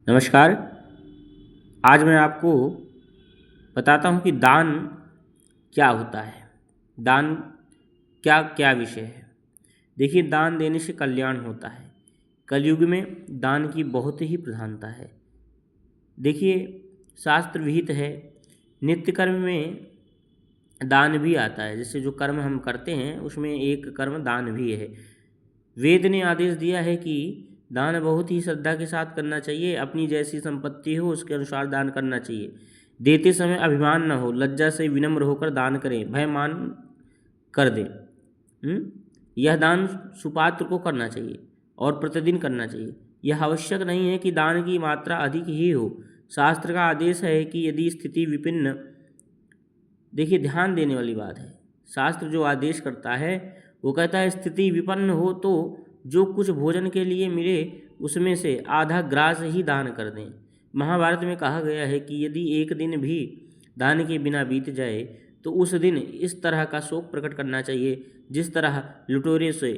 नमस्कार। आज मैं आपको बताता हूँ कि दान क्या होता है। दान क्या क्या विषय है। देखिए, दान देने से कल्याण होता है। कलयुग में दान की बहुत ही प्रधानता है। देखिए, शास्त्र विहित है, नित्य कर्म में दान भी आता है। जैसे जो कर्म हम करते हैं उसमें एक कर्म दान भी है। वेद ने आदेश दिया है कि दान बहुत ही श्रद्धा के साथ करना चाहिए। अपनी जैसी संपत्ति हो उसके अनुसार दान करना चाहिए। देते समय अभिमान न हो, लज्जा से विनम्र होकर दान करें, भय मान कर दें। यह दान सुपात्र को करना चाहिए और प्रतिदिन करना चाहिए। यह आवश्यक नहीं है कि दान की मात्रा अधिक ही हो। शास्त्र का आदेश है कि यदि स्थिति विपिन्न, देखिए ध्यान देने वाली बात है, शास्त्र जो आदेश करता है वो कहता है स्थिति विपन्न हो तो जो कुछ भोजन के लिए मिले उसमें से आधा ग्रास ही दान कर दें। महाभारत में कहा गया है कि यदि एक दिन भी दान के बिना बीत जाए तो उस दिन इस तरह का शोक प्रकट करना चाहिए जिस तरह लुटेरे से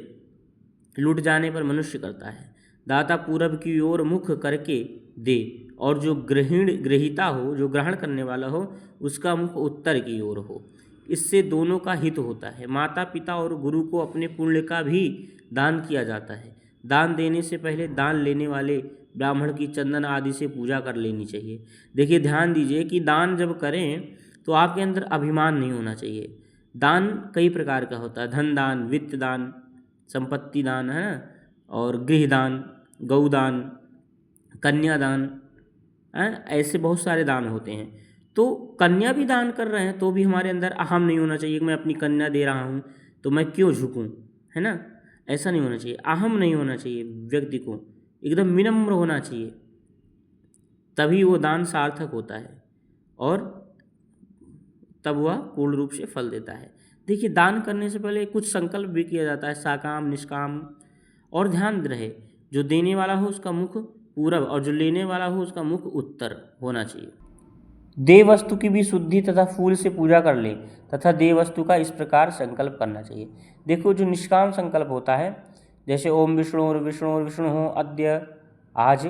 लूट जाने पर मनुष्य करता है। दाता पूरब की ओर मुख करके दे और जो ग्रहीता हो, जो ग्रहण करने वाला हो, उसका मुख उत्तर की ओर हो। इससे दोनों का हित होता है। माता पिता और गुरु को अपने पुण्य का भी दान किया जाता है। दान देने से पहले दान लेने वाले ब्राह्मण की चंदन आदि से पूजा कर लेनी चाहिए। देखिए, ध्यान दीजिए कि दान जब करें तो आपके अंदर अभिमान नहीं होना चाहिए। दान कई प्रकार का होता है। धन दान, वित्त दान, संपत्ति दान, है ना, और गृहदान, गौदान, कन्यादान, है, ऐसे बहुत सारे दान होते हैं। तो कन्या भी दान कर रहे हैं तो भी हमारे अंदर अहम नहीं होना चाहिए कि मैं अपनी कन्या दे रहा हूँ तो मैं क्यों झुकूँ, है ना। ऐसा नहीं होना चाहिए, अहम नहीं होना चाहिए। व्यक्ति को एकदम विनम्र होना चाहिए, तभी वो दान सार्थक होता है और तब वह पूर्ण रूप से फल देता है। देखिए, दान करने से पहले कुछ संकल्प भी किया जाता है, साकाम निष्काम। और ध्यान रहे, जो देने वाला हो उसका मुख पूरब और जो लेने वाला हो उसका मुख उत्तर होना चाहिए। देय वस्तु की भी शुद्धि तथा फूल से पूजा कर ले तथा देय वस्तु का इस प्रकार संकल्प करना चाहिए। देखो, जो निष्काम संकल्प होता है, जैसे ओम विष्णु हो अद्य, आज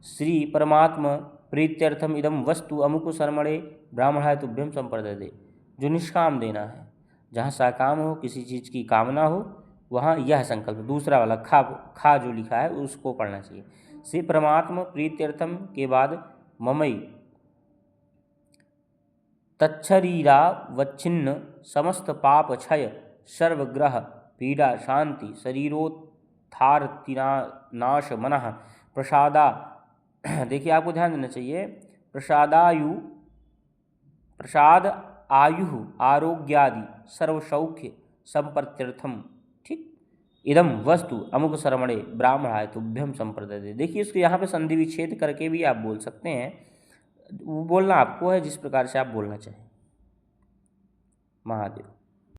श्री परमात्मा प्रीत्यर्थम इदम वस्तु अमुक शर्मणे ब्राह्मणाय तुभ्यम संप्रदते। जो निष्काम देना है, जहाँ साकाम हो, किसी चीज़ की कामना हो, वहाँ यह संकल्प, दूसरा वाला खा जो लिखा है उसको पढ़ना चाहिए। श्री परमात्मा प्रीत्यर्थम के बाद ममई तच्छरीरावच्छिन्न समस्त पाप क्षय सर्वग्रह पीड़ा शांति शरीरोत्थारतिनाश मनः प्रसादा। देखिए, आपको ध्यान देना चाहिए, प्रसाद आयु आरोग्यादि सर्वसौख्य संपत्यर्थम, ठीक, इदम वस्तु अमुक शरमणे ब्राह्मणाय तुभ्यम संप्रदते। देखिए, इसको यहाँ पे संधि विच्छेद करके भी आप बोल सकते हैं। वो बोलना आपको है जिस प्रकार से आप बोलना चाहें। महादेव।